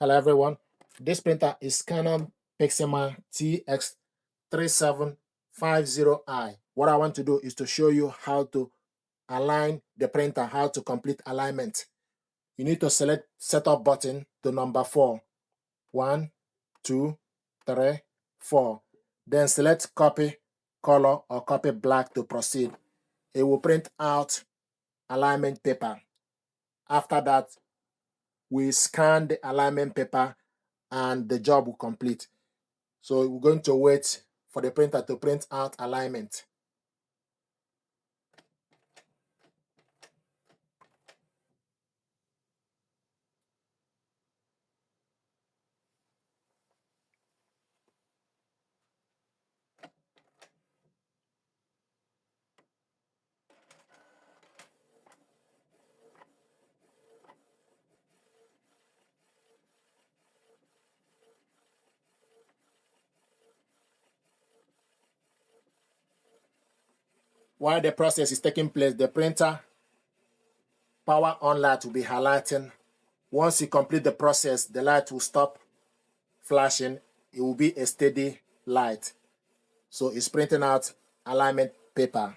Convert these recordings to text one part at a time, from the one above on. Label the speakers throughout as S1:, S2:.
S1: Hello everyone, this printer is Canon TS3750i. What I want to do is to show you how to align the printer, how to complete alignment. You need to select setup button to number 4. 1, 2, 3, 4. Then select copy color or copy black to proceed. It will print out alignment paper. After that, we scan the alignment paper and the job will complete. So we're going to wait for the printer to print out alignment. While the process is taking place, the printer power on light will be highlighting. Once you complete the process, the light will stop flashing. It will be a steady light. So it's printing out alignment paper.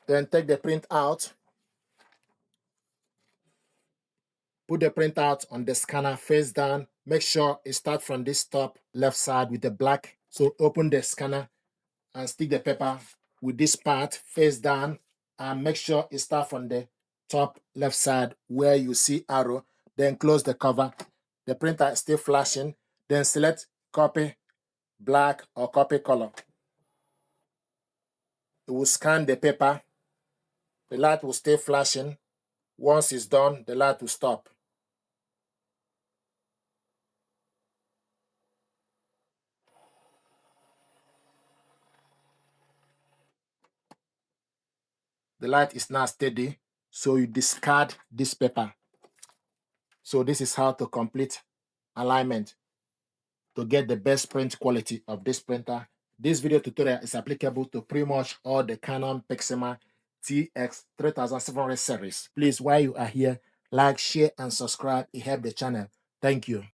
S1: Then take the print out. Put the printout on the scanner face down. Make sure it starts from this top left side with the black. So open the scanner and stick the paper with this part face down, and make sure it starts from the top left side where you see arrow. Then close the cover. The printer is still flashing. Then select copy black or copy color. It will scan the paper. The light will stay flashing. Once it's done, the light will stop. The light is now steady, so you discard this paper. So this is how to complete alignment to get the best print quality of this printer. This video tutorial is applicable to pretty much all the Canon TX3750 series. Please, while you are here, like, share, and subscribe. It helps the channel. Thank you.